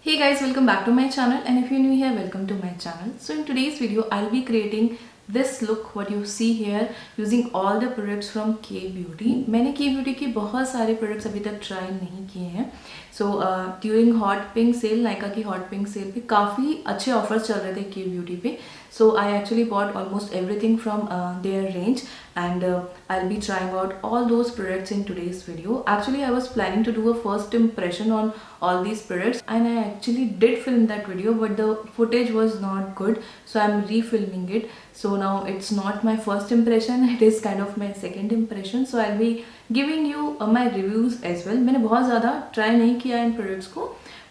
Hey guys, welcome back to my channel, and if you're new here, welcome to my channel. So in today's video I'll be creating this look what you see here using all the products from K Beauty. मैंने K Beauty के बहुत सारे products अभी तक try नहीं किए हैं. So during hot pink sale, Nykaa की hot pink sale पे काफ़ी अच्छे offers चल रहे थे K Beauty पे. So I actually bought almost everything from their range, and I'll be trying out all those products in today's video. Actually I was planning to do a first impression on all these products, and I actually did film that video, but the footage was not good, so I'm refilming it. So now it's not my first impression, it is kind of my second impression. So I'll be giving you my reviews as well. मैंने बहुत ज़्यादा try नहीं किया इन products को,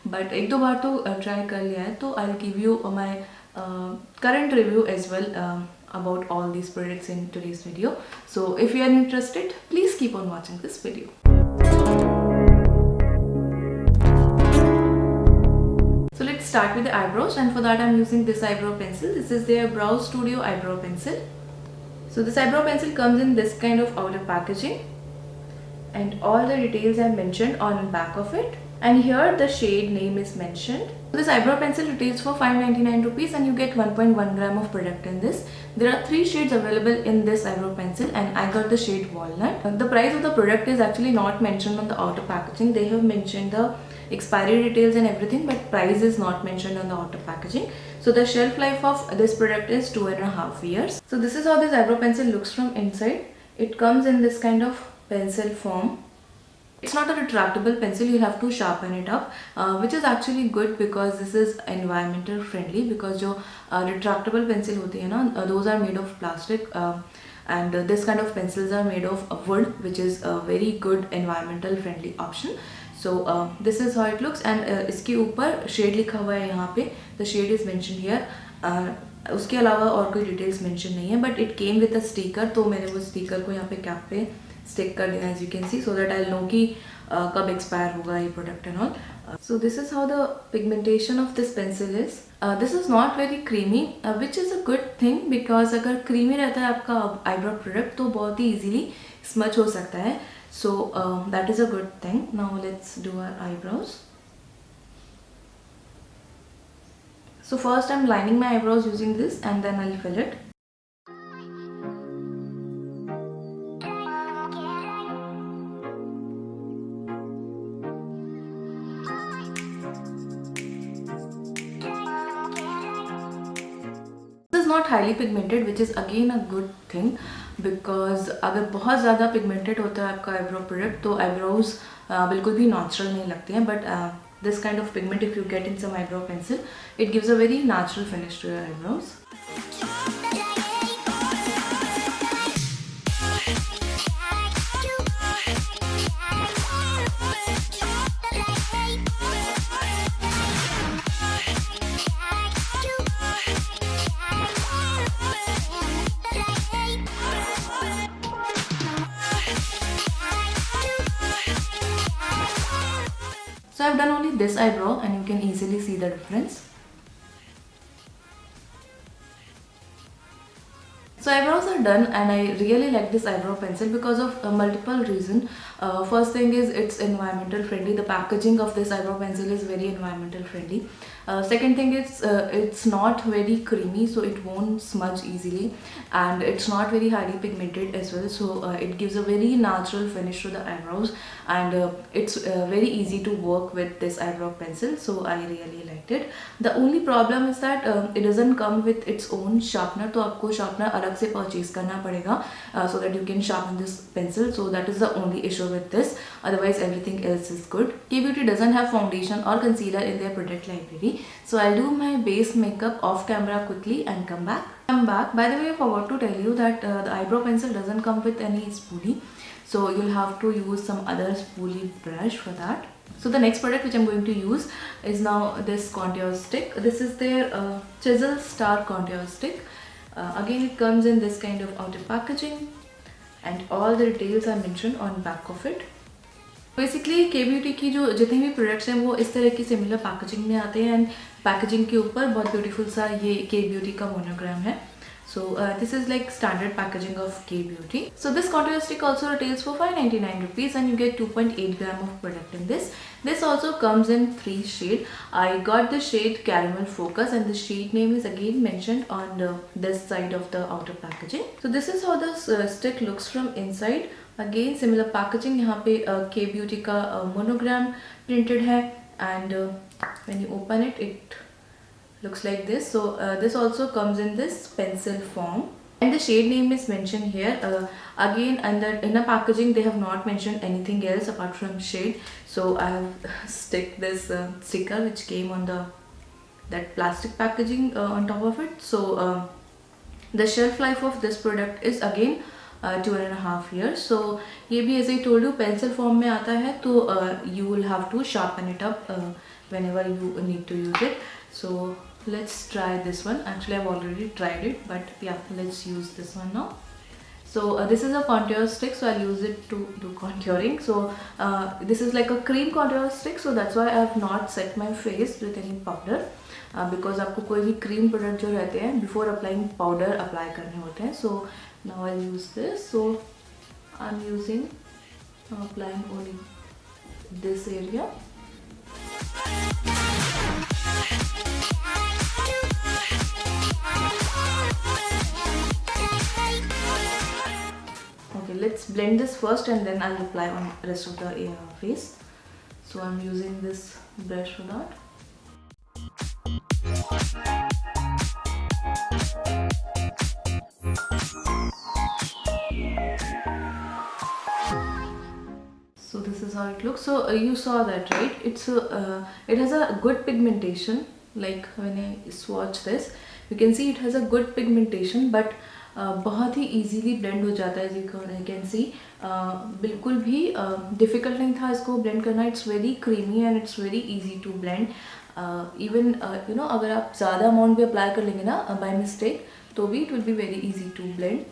but एक दो बार तो try कर लिया है. तो I'll give you my current review as well about all these products in today's video. So if you are interested, please keep on watching this video. So let's start with the eyebrows, and for that I'm using this eyebrow pencil. This is their Brow Studio eyebrow pencil. So this eyebrow pencil comes in this kind of outer packaging, and all the details are mentioned on the back of it, and here the shade name is mentioned. So this eyebrow pencil retails for 599 rupees, and you get 1.1 gram of product in this. There are 3 shades available in this eyebrow pencil, and I got the shade Walnut. The price of the product is actually not mentioned on the outer packaging. They have mentioned the expiry details and everything, but price is not mentioned on the outer packaging. So the shelf life of this product is 2.5 years. So this is how this eyebrow pencil looks from inside. It comes in this kind of pencil form. It's not a retractable pencil, you have to sharpen it up, which is actually good because this is environmental friendly, because जो retractable pencil होती है ना, those are made of plastic, and this kind of pencils are made of wood, which is a very good environmental friendly option. So this is how it looks, and इसके ऊपर shade लिखा हुआ है यहाँ पे, the shade is mentioned here. उसके अलावा और कोई details mention नहीं है, but it came with a sticker, तो मैंने वो sticker को यहाँ पे cap पे stick कर दिया, as you can see, so that I'll know कि कब expire होगा ये product and all. So this is how the pigmentation of this pencil is. This is not very creamy, which is a good thing, because अगर creamy रहता है आपका eyebrow product तो बहुत ही easily smudge हो सकता है. So that is a good thing. Now let's do our eyebrows. So first I'm lining my eyebrows using this, and then I'll fill it. Not highly pigmented, which is again a good thing, because अगर बहुत ज़्यादा pigmented होता है आपका eyebrow product तो eyebrows बिल्कुल भी natural नहीं लगते हैं. But this kind of pigment, if you get in some eyebrow pencil, it gives a very natural finish to your eyebrows. So I've done only this eyebrow, and you can easily see the difference. So eyebrows are done, and I really like this eyebrow pencil because of multiple reasons. First thing is it's environmental friendly. The packaging of this eyebrow pencil is very environmental friendly. Second thing is it's not very creamy, so it won't smudge easily, and it's not very highly pigmented as well, so it gives a very natural finish to the eyebrows, and it's very easy to work with this eyebrow pencil, so I really liked it. The only problem is that it doesn't come with its own sharpener, तो आपको sharpener अलग से purchase करना पड़ेगा so that you can sharpen this pencil. So that is the only issue with this. Otherwise everything else is good. K Beauty doesn't have foundation or concealer in their product library. So I'll do my base makeup off camera quickly and come back. I'm back. By the way, I forgot to tell you that the eyebrow pencil doesn't come with any spoolie. So you'll have to use some other spoolie brush for that. So the next product which I'm going to use is now this contour stick. This is their Chisel Star contour stick. Again, it comes in this kind of outer packaging, and all the details are mentioned on back of it. Basically के beauty की जो जितने भी products हैं वो इस तरह की सिमिलर पैकेजिंग में आते हैं, एंड पैकेजिंग के ऊपर बहुत ब्यूटीफुल सा ये के ब्यूटी का मोनोग्राम है. So this is like standard packaging of K Beauty. So this contour stick also retails for 599 rupees and you get 2.8 gram of product in this. This also comes in 3 shades. I got the shade Caramel Focus and the shade name is again mentioned on this side of the outer packaging. So this is how the stick looks from inside. Again similar packaging. यहाँ पे K Beauty का monogram printed है and when you open it, it looks like this. So this also comes in this pencil form and the shade name is mentioned here. Again under in a packaging they have not mentioned anything else apart from shade, so I have stick this sticker which came on that plastic packaging on top of it. So the shelf life of this product is again 2.5 years. So ये भी as I told you pencil form में आता है, तो you will have to sharpen it up whenever you need to use it. So let's try this one. Actually I've already tried it, but yeah, let's use this one now. So this is a contour stick, so I'll use it to do contouring. So this is like a cream contour stick, so that's why I have not set my face with any powder, because आपको कोई भी cream product जो रहते हैं before applying powder apply करने होते हैं. So now I'll use this. So I'm applying only this area. Okay, let's blend this first and then I'll apply on the rest of the face. So I'm using this brush for that. So this is how it looks. So you saw that, right? It has a good pigmentation. Like when I swatch this, you can see it has a good pigmentation, but बहुत ही easily blend हो जाता है. You can see बिल्कुल भी difficult नहीं था इसको blend करना. It's very creamy and it's very easy to blend. Even you know, अगर आप ज़्यादा amount भी apply कर लेंगे ना by mistake, तो भी it will be very easy to blend.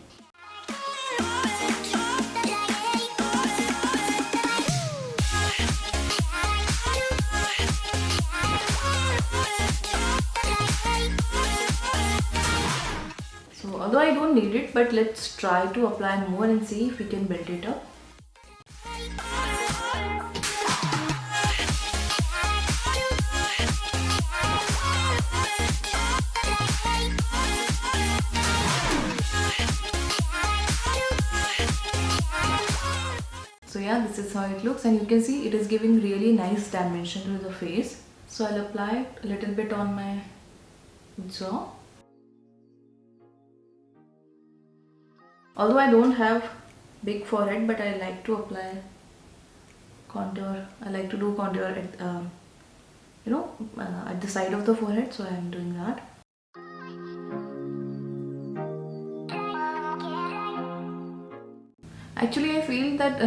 Although I don't need it, but let's try to apply more and see if we can build it up. So yeah, this is how it looks and you can see it is giving really nice dimension to the face. So I'll apply it a little bit on my jaw. Although I don't have big forehead, but I like to apply contour. I like to do contour at at the side of the forehead, so I am doing that. Actually, I feel that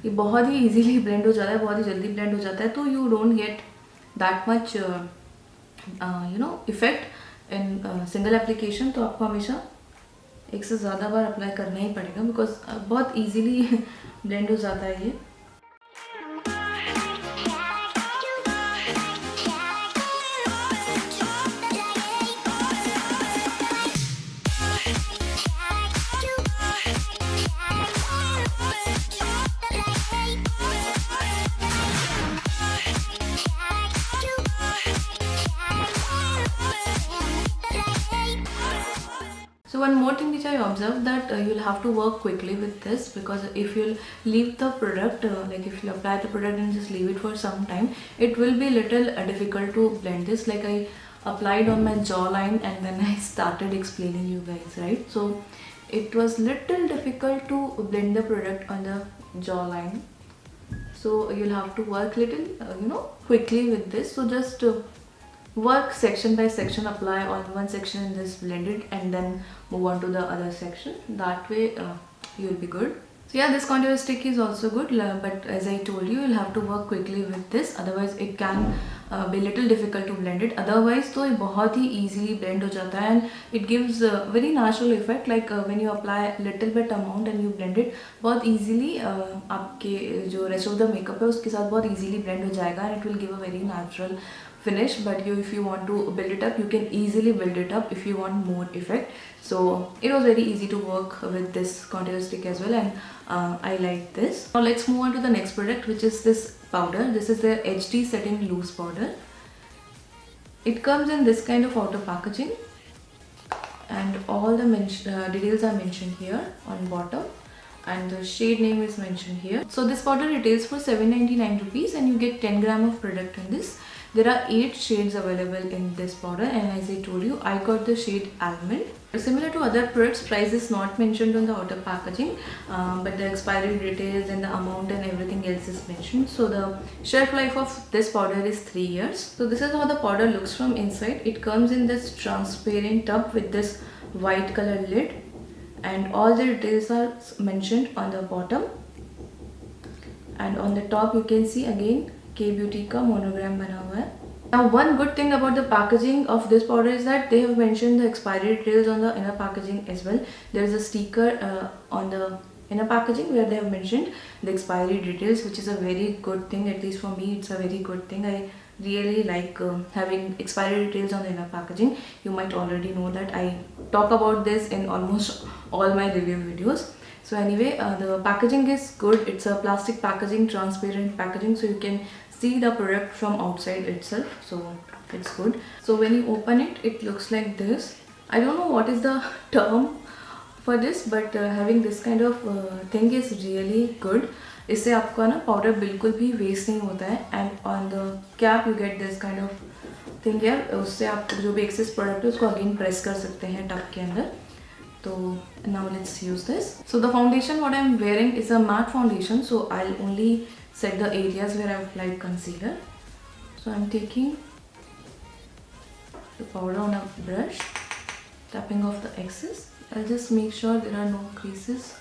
ये बहुत ही easily blend हो जाता है, बहुत ही जल्दी blend हो जाता है, तो you don't get that much effect in single application. तो आपको हमेशा एक से ज़्यादा बार अप्लाई करना ही पड़ेगा, बिकॉज बहुत इजीली ब्लेंड हो जाता है ये. So one more thing which I observed, that you'll have to work quickly with this, because if you'll leave the product, like if you apply the product and just leave it for some time, it will be little difficult to blend this. Like I applied on my jawline and then I started explaining you guys, right? So it was little difficult to blend the product on the jawline. So you'll have to work little quickly with this. So just work section by section, apply on one section and just blend it and then move on to the other section. That way you'll be good. So yeah, this contour stick is also good, but as I told you, you'll have to work quickly with this, otherwise it can be little difficult to blend it. Otherwise तो ये बहुत ही easily blend हो जाता है and it gives a very natural effect. Like when you apply little bit amount and you blend it, बहुत easily आपके जो rest of the makeup है उसके साथ बहुत easily blend हो जाएगा and it will give a very natural finish, but if you want to build it up, you can easily build it up if you want more effect. So it was very easy to work with this contour stick as well, and I like this. Now let's move on to the next product, which is this powder. This is the HD Setting Loose Powder. It comes in this kind of outer packaging, and all the details are mentioned here on bottom, and the shade name is mentioned here. So this powder retails for 799 rupees, and you get 10 gram of product in this. There are 8 shades available in this powder, and as I told you, I got the shade Almond. Similar to other products, price is not mentioned on the outer packaging, but the expiry details and the amount and everything else is mentioned. So the shelf life of this powder is 3 years. So this is how the powder looks from inside. It comes in this transparent tub with this white color lid, and all the details are mentioned on the bottom, and on the top you can see again K Beauty का monogram बना हुआ है. Now one good thing about the packaging of this powder is that they have mentioned the expiry details on the inner packaging as well. There is a sticker on the inner packaging where they have mentioned the expiry details, which is a very good thing. At least for me, it's a very good thing. I really like having expiry details on the inner packaging. You might already know that I talk about this in almost all my review videos. So anyway, the packaging is good. It's a plastic packaging, transparent packaging, so you can see the product from outside itself. So it's good. So when you open it, it looks like this. I don't know what is the term for this, but having this kind of thing is really good. इससे आपका ना powder बिल्कुल भी waste नहीं होता है, and on the cap you get this kind of thing है. उससे आप जो भी एक्सेस प्रोडक्ट है उसको अगेन प्रेस कर सकते हैं टब के अंदर. So now let's use this. So the foundation what I'm wearing is a matte foundation, so I'll only set the areas where I've applied concealer. So I'm taking the powder on a brush, tapping off the excess. I'll just make sure there are no creases.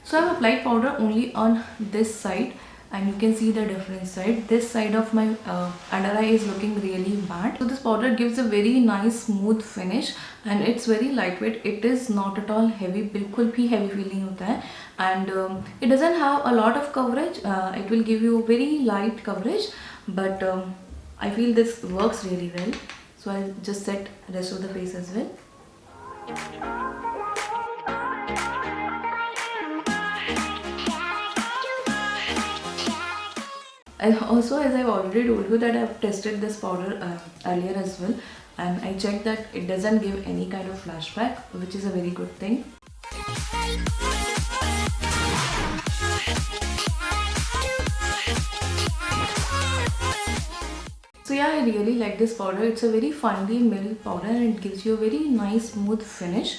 So I've applied powder only on this side, and you can see the different side. This side of my under eye is looking really matte. So this powder gives a very nice smooth finish, and it's very lightweight. It is not at all heavy. बिल्कुल भी heavy feel नहीं होता है, and it doesn't have a lot of coverage. It will give you very light coverage, but I feel this works really well. So I'll just set rest of the face as well. And also, as I've already told you that I've tested this powder earlier as well, and I checked that it doesn't give any kind of flashback, which is a very good thing. So yeah, I really like this powder. It's a very finely milled powder, and it gives you a very nice smooth finish.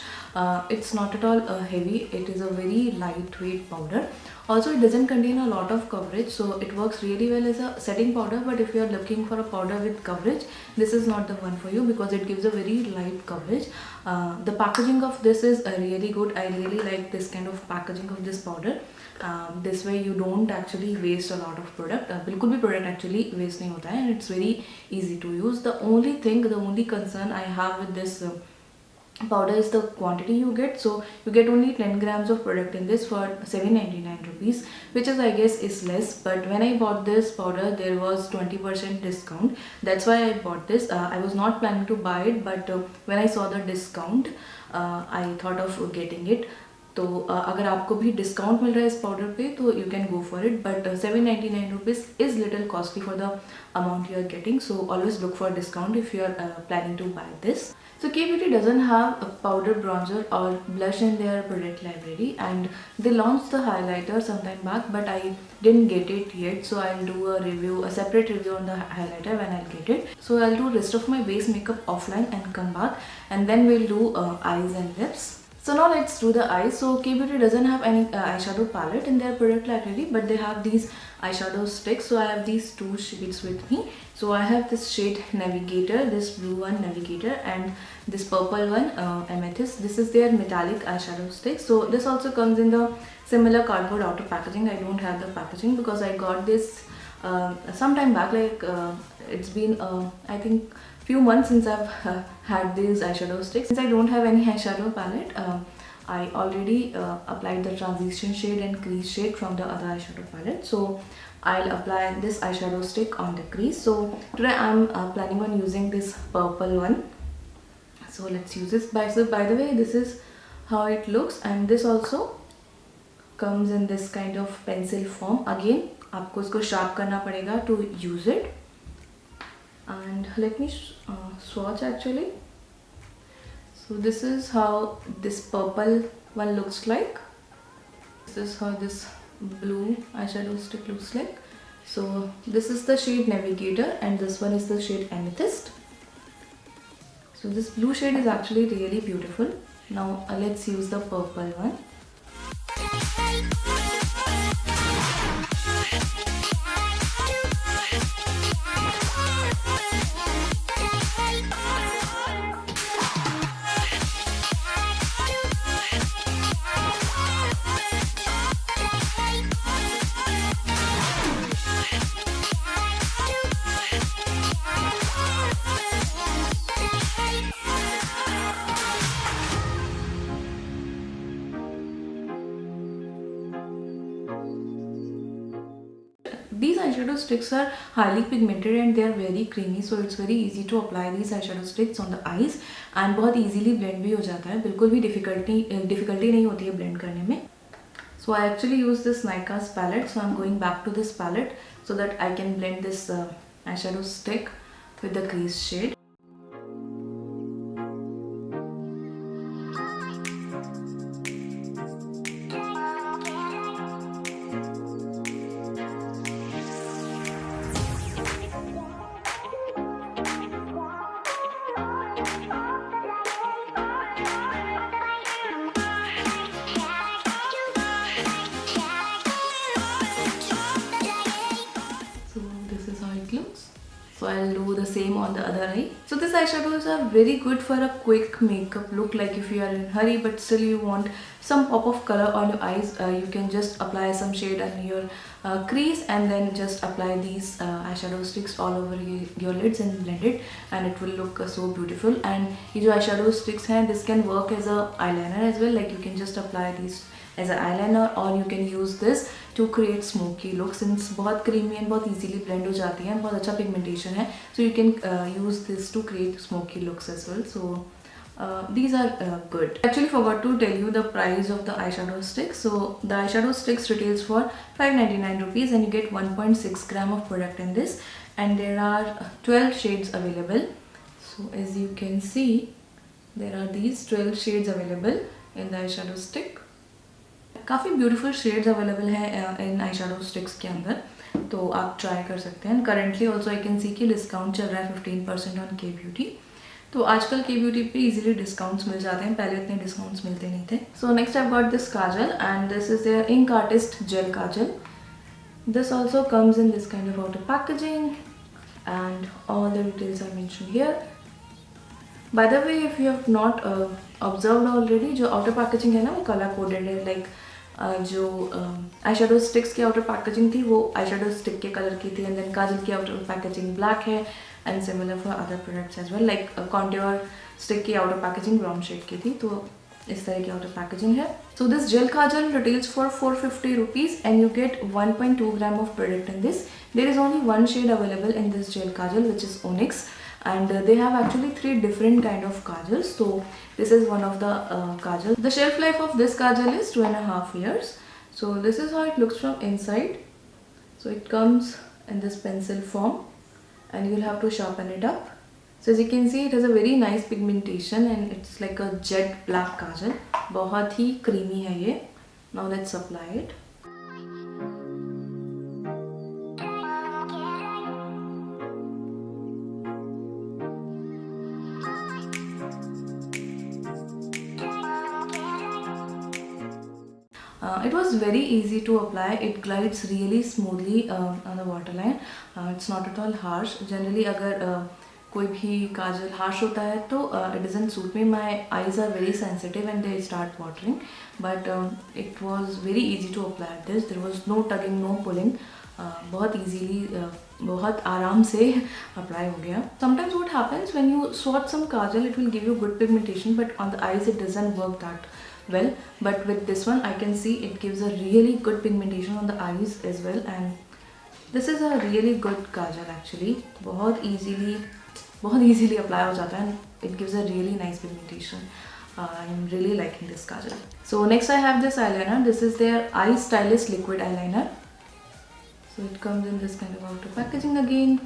It's not at all heavy. It is a very lightweight powder. Also, it doesn't contain a lot of coverage, so it works really well as a setting powder. But if you are looking for a powder with coverage, this is not the one for you, because it gives a very light coverage. The packaging of this is really good. I really like this kind of packaging of this powder. This way you don't actually waste a lot of product. बिल्कुल भी product actually waste नहीं होता है, and it's very easy to use. The only concern I have with this powder is the quantity you get. So you get only 10 grams of product in this for 799 rupees, which is, I guess, is less. But when I bought this powder, there was 20% discount. That's why I bought this. I was not planning to buy it, but when I saw the discount, I thought of getting it. तो अगर आपको भी discount मिल रहा है इस powder पे, तो you can go for it. But 799 rupees is little costly for the amount you are getting. So always look for discount if you are planning to buy this. So K Beauty doesn't have a powder, bronzer or blush in their product library, and they launched the highlighter sometime back, but I didn't get it yet. So I'll do a separate review on the highlighter when I'll get it. So I'll do rest of my base makeup offline and come back, and then we'll do eyes and lips. So now let's do the eyes. So K Beauty doesn't have any eyeshadow palette in their product library, but they have these eyeshadow sticks. So I have these two shades with me. So I have this shade Navigator, this blue one Navigator, and this purple one Amethyst. This is their metallic eyeshadow stick. So this also comes in the similar cardboard outer packaging. I don't have the packaging because I got this some time back. Like it's been I think few months since I've had these eyeshadow sticks. Since I don't have any eyeshadow palette, I already applied the transition shade and crease shade from the other eyeshadow palette. So I'll apply this eyeshadow stick on the crease. So today I'm planning on using this purple one. So let's use this. By the way, this is how it looks, and this also comes in this kind of pencil form. Again, आपको इसको sharp करना पड़ेगा to use it. And let me swatch actually. So this is how this purple one looks like. This is how this blue eyeshadow stick looks like. So this is the shade Navigator and this one is the shade Amethyst. So this blue shade is actually really beautiful. Now let's use the purple one. These eyeshadow sticks are highly pigmented and they are very creamy, so it's very easy to apply these eyeshadow sticks on the eyes and बहुत easily blend भी हो जाता है, बिल्कुल भी difficulty नहीं होती है blend करने में. So I actually use this Nykaa's palette, so I'm going back to this palette so that I can blend this eyeshadow stick with the crease shade. So I'll do the same on the other eye. So these eyeshadows are very good for a quick makeup look, like if you are in a hurry but still you want some pop of color on your eyes, you can just apply some shade on your crease and then just apply these eyeshadow sticks all over your lids and blend it, and it will look so beautiful. And these eyeshadow sticks हैं, this can work as a eyeliner as well, like you can just apply these as an eyeliner or you can use this to create smoky look. Since बहुत creamy and बहुत easily blend हो जाती है, बहुत अच्छा pigmentation है, so you can use this to create smoky looks as well. So these are good. I actually forgot to tell you the price of the eyeshadow sticks. So the eyeshadow sticks retails for 599 rupees and you get 1.6 gram of product in this, and there are 12 shades available. So as you can see, there are these 12 shades available in the eyeshadow stick. काफ़ी beautiful shades available हैं इन आई shadow sticks के अंदर, तो आप try कर सकते हैं. Currently also I can see कि डिस्काउंट चल रहा है 15% ऑन के ब्यूटी. तो आजकल के ब्यूटी पे इजीली डिस्काउंट्स मिल जाते हैं, पहले इतने डिस्काउंट्स मिलते नहीं थे. So next I got this kajal and this is their ink artist gel kajal. This also comes in this kind of outer packaging and all the details are mentioned here. By the way, if you have not observed already, जो outer packaging है ना वो colour coded है. Like जो eye shadow sticks की outer packaging थी वो eye shadow stick के कलर की थी, एंड देन काजल की आउटर पैकेजिंग ब्लैक है, and similar for other products as well. Like contour stick की आउटर पैकेजिंग ब्राउन शेड की थी, तो इस तरह की आउटर पैकेजिंग है. So this gel kajal retails for 450 rupees and you get 1.2 gram of product in this. There is only one shade available in this gel kajal, which is Onyx, and they have actually 3 different kind of kajals. So this is one of the kajal. The shelf life of this kajal is 2.5 years. So this is how it looks from inside. So it comes in this pencil form and you will have to sharpen it up. So as you can see, it has a very nice pigmentation and it's like a jet black kajal. बहुत ही creamy है ये. Now let's apply it. It was very easy to apply. It glides really smoothly on the waterline. It's not at all harsh. Generally अगर कोई भी काजल harsh होता है तो it doesn't suit me. My eyes are very sensitive and they start watering. But it was very easy to apply this. There was no tugging, no pulling. बहुत easily बहुत आराम से अप्लाई हो गया. Sometimes what happens when you swatch some kajal, it will give you good pigmentation, but on the eyes it doesn't work that well. But with this one I can see it gives a really good pigmentation on the eyes as well, and this is a really good kajal actually. बहुत easily apply हो जाता है, and it gives a really nice pigmentation. I am really liking this kajal. So next I have this eyeliner. This is their Eye Stylist liquid eyeliner. So it comes in this kind of outer packaging again,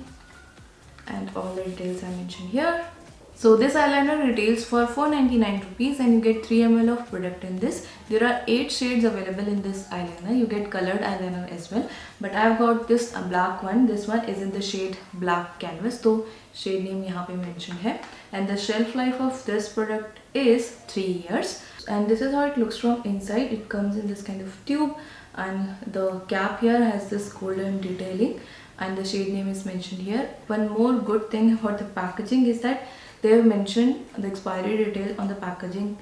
and all the details are mentioned here. So this eyeliner retails for 499 rupees, and you get 3 ml of product in this. There are 8 shades available in this eyeliner. You get colored eyeliner as well, but I have got this black one. This one is in the shade Black Canvas. So shade name यहाँ पे mentioned है, and the shelf life of this product is 3 years. And this is how it looks from inside. It comes in this kind of tube, and the cap here has this golden detailing, and the shade name is mentioned here. One more good thing about the packaging is that they have mentioned the expiry detail on the packaging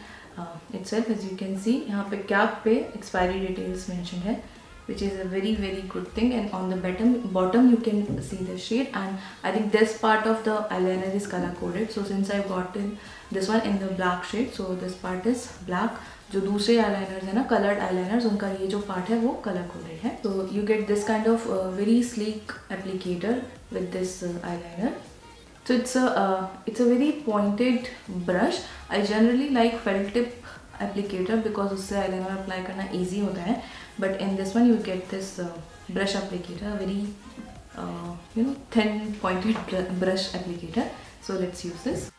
itself. As you can see, यहाँ पे cap पे expiry details mentioned है, which is a very good thing. And on the bottom you can see the shade, and I think this part of the eyeliner is color coded. So since I've gotten this one in the black shade, so this part is black. जो दूसरे eyeliners है ना, colored eyeliners, उनका ये जो part है वो color coded है. So you get this kind of very sleek applicator with this eyeliner. So it's a very pointed brush. I generally like felt tip applicator because उससे eyeliner apply करना easy होता है. But in this one you get this brush applicator, very thin pointed brush applicator. So let's use this.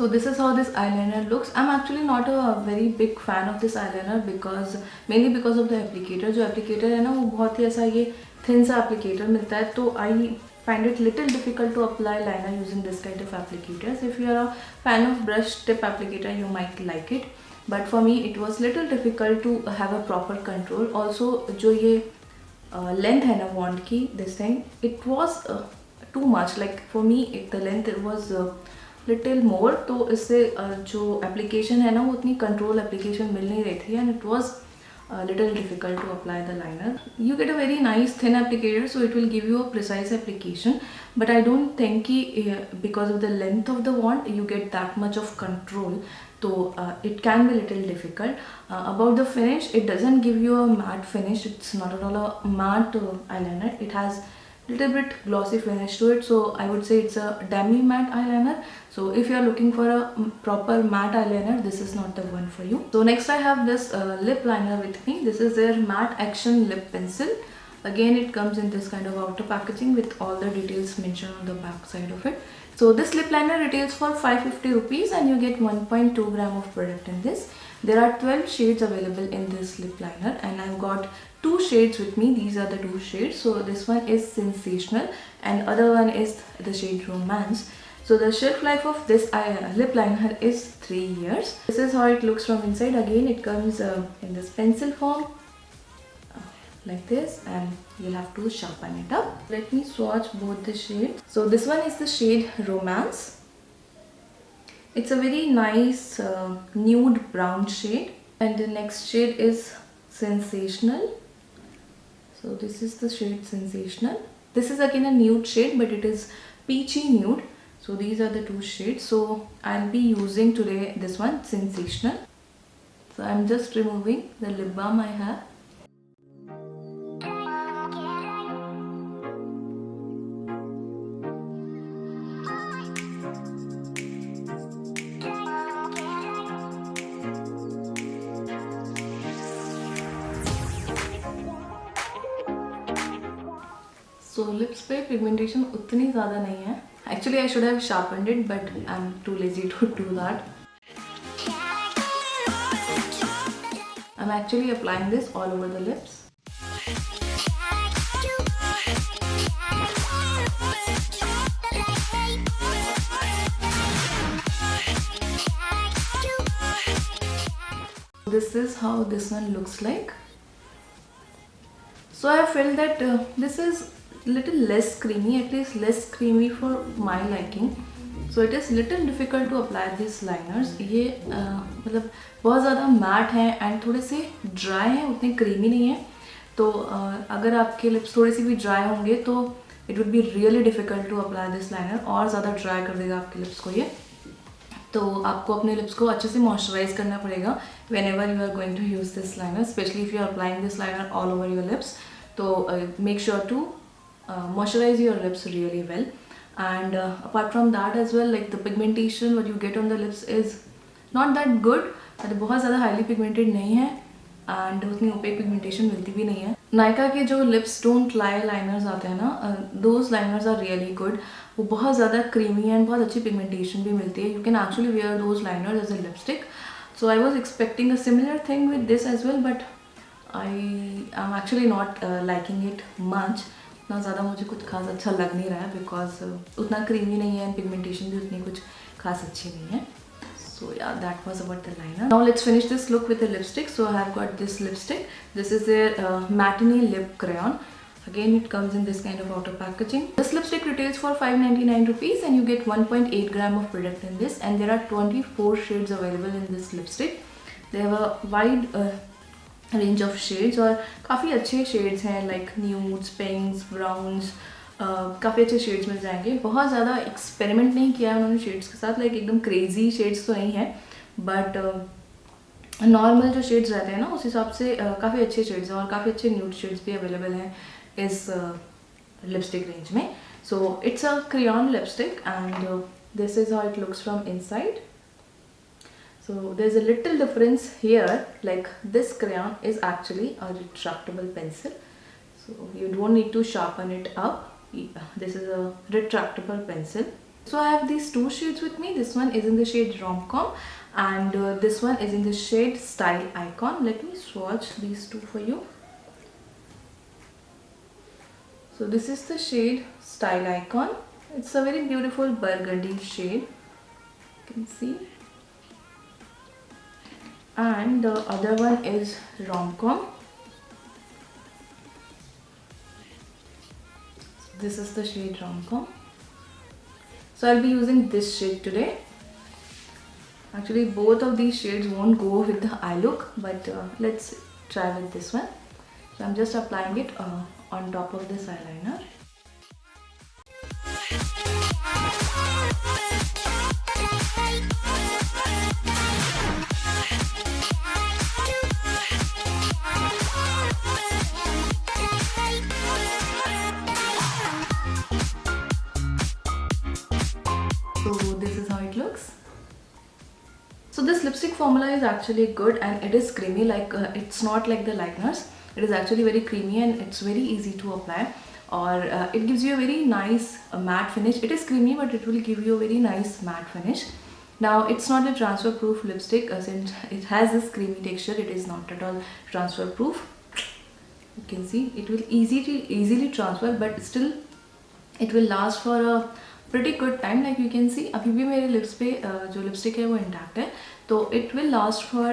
So this is how this eyeliner looks. I'm actually not a very big fan of this eyeliner mainly because of the applicator. जो applicator है ना वो बहुत ही ऐसा ये thin सा applicator मिलता है, तो I find it little difficult to apply liner using this kind of applicators. If you are a fan of brush tip applicator, you might like it, but for me it was little difficult to have a proper control. Also जो ये length है ना wand की, this thing, it was too much. Like for me the length it was little more, तो इससे जो application है ना वो उतनी कंट्रोल एप्लीकेशन मिल नहीं रही थी, and it was little difficult to apply the liner. You get a very nice thin applicator, so it will give you a precise application, but I don't think because of the length of the wand you get that much of control, so it can be little difficult. About the finish, it doesn't give you a matte finish. It's not at all a matte eyeliner. It has little bit glossy finish to it, so I would say it's a demi matte eyeliner. So if you are looking for a proper matte eyeliner, this is not the one for you. So next I have this lip liner with me. This is their matte action lip pencil. Again it comes in this kind of outer packaging with all the details mentioned on the back side of it. So this lip liner retails for 550 rupees, and you get 1.2 gram of product in this. There are 12 shades available in this lip liner, and I've got 2 shades with me. These are the 2 shades. So this one is Sensational and other one is the shade Romance. So the shelf life of this lip liner is 3 years. This is how it looks from inside. Again it comes in this pencil form like this, and you'll have to sharpen it up. Let me swatch both the shades. So this one is the shade Romance. It's a very nice nude brown shade, and the next shade is Sensational. So this is the shade Sensational. This is again a nude shade, but it is peachy nude. So these are the 2 shades. So I'll be using today this one, Sensational. So I'm just removing the lip balm I have. So lips पे pigmentation उतनी ज़्यादा नहीं है. Actually, I should have sharpened it, but I'm too lazy to do that. I'm actually applying this all over the lips. This is how this one looks like. So I felt that this is little less creamy, at least less creamy for my liking. So it is little difficult to apply these liners. ये मतलब बहुत ज़्यादा mat हैं and थोड़े से dry हैं, उतने creamy नहीं है. तो अगर आपके लिप्स थोड़े से भी ड्राई होंगे तो it would be really difficult to apply this liner. और ज़्यादा ड्राई कर देगा आपके लिप्स को ये. तो आपको अपने लिप्स को अच्छे से मॉइस्चराइज करना पड़ेगा whenever you are going to use this liner, specially if you are applying this liner all over your lips. तो make sure to moisturize your lips really well. And apart from that as well, like the pigmentation what you get on the lips is not that good. बहुत ज़्यादा highly pigmented नहीं है and उतनी OPEC pigmentation मिलती भी नहीं है. नायका के जो लिप्स डोंट लाई लाइनर्स आते हैं ना, those liners are really good. वो बहुत ज़्यादा क्रीमी एंड बहुत अच्छी पिगमेंटेशन भी मिलती है. You can actually wear those liners as a lipstick. So I was expecting a similar thing with this as well, but I am actually not liking it much. उतना ज़्यादा मुझे कुछ खास अच्छा लग नहीं रहा है बिकॉज उतना क्रीमी नहीं है एंड पिगमेंटेशन भी उतनी कुछ खास अच्छी नहीं है. So yeah, that was about the liner. Now let's finish this look with the lipstick. So I have got this lipstick. This is their matinee lip crayon. Again, it comes in this kind of outer packaging. This lipstick retails for 599 rupees and you get 1.8 gram of product in this, and there are 24 shades available in this lipstick. They have a wide range of shades और काफ़ी अच्छे shades हैं like nudes, pinks, browns. काफ़ी अच्छे shades मिल जाएंगे. बहुत ज़्यादा experiment नहीं किया है उन्होंने शेड्स के साथ, लाइक एकदम क्रेजी शेड्स तो नहीं है, बट नॉर्मल जो शेड्स रहते हैं ना उस हिसाब से काफ़ी अच्छे शेड्स हैं और काफ़ी अच्छे न्यूड शेड्स भी अवेलेबल हैं इस लिपस्टिक रेंज में. So it's a crayon lipstick and this is how it looks from inside. So there's a little difference here, like this crayon is actually a retractable pencil, so you don't need to sharpen it up. This is a retractable pencil. So I have these two shades with me. This one is in the shade Rom-Com and this one is in the shade Style Icon. Let me swatch these two for you. So this is the shade Style Icon. It's a very beautiful burgundy shade, you can see. And the other one is Rom-Com. This is the shade Rom-Com. So I'll be using this shade today. Actually both of these shades won't go with the eye look, but let's try with this one. So I'm just applying it on top of this eyeliner. So this is how it looks. So this lipstick formula is actually good and it is creamy, like it's not like the liners. It is actually very creamy and it's very easy to apply, or it gives you a very nice matte finish. It is creamy but it will give you a very nice matte finish. Now it's not a transfer proof lipstick since it has this creamy texture. It is not at all transfer proof. You can see it will easily transfer, but still it will last for a pretty good time. Like you can see अभी भी मेरे lips पे जो lipstick है वो intact है, तो it will last for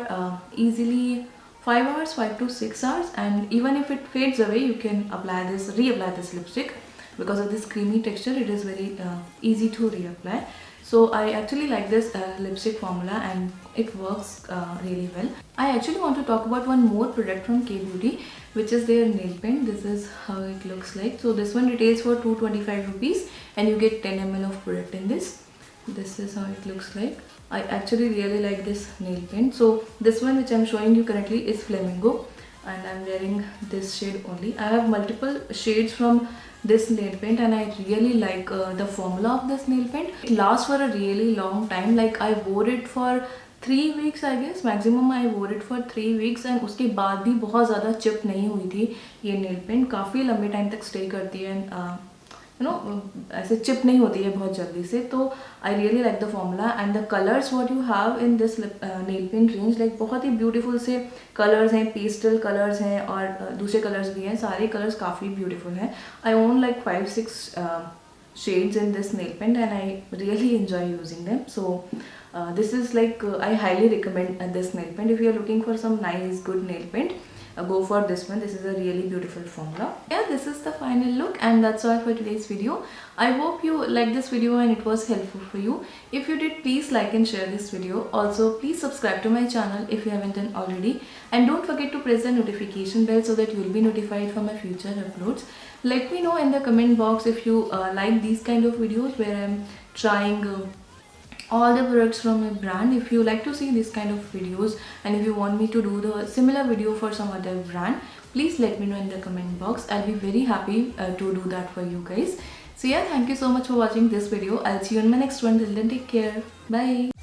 easily 5 hours, 5 to 6 hours, and even if it fades away you can reapply this lipstick. Because of this creamy texture it is very easy to reapply. So I actually like this lipstick formula and it works really well. I actually want to talk about one more product from Kay Beauty, which is their nail paint. This is how it looks like. So this one retails for 225 rupees and you get 10 ml of product in this. This is how it looks like. I actually really like this nail paint. So this one which I'm showing you currently is Flamingo and I'm wearing this shade only. I have multiple shades from this nail paint and I really like the formula of this nail paint. It lasts for a really long time. Like I wore it for 3 weeks I guess, maximum I wore it for 3 weeks and उसके बाद भी बहुत ज़्यादा chip नहीं हुई थी. ये nail paint काफ़ी लंबे टाइम तक स्टे करती है and ऐसे चिप नहीं होती है बहुत जल्दी से. तो I really like the formula and the colours what you have in this nail paint range, like बहुत ही ब्यूटीफुल से कलर्स हैं, पेस्टल कलर्स हैं और दूसरे कलर्स भी हैं. सारे कलर्स काफ़ी ब्यूटीफुल हैं. आई own like 5-6 shades in this nail paint and I really enjoy using them. So this is like I highly recommend this nail paint. If you are looking for some nice good nail paint, go for this one. This is a really beautiful formula. Yeah, this is the final look and that's all for today's video. I hope you liked this video and it was helpful for you. If you did, please like and share this video. Also, please subscribe to my channel if you haven't done already, and don't forget to press the notification bell so that you will be notified for my future uploads. Let me know in the comment box if you like these kind of videos where I'm trying all the products from a brand. If you like to see this kind of videos and if you want me to do the similar video for some other brand, please let me know in the comment box. I'll be very happy to do that for you guys. So yeah, thank you so much for watching this video. I'll see you in my next one. Till then, take care. Bye.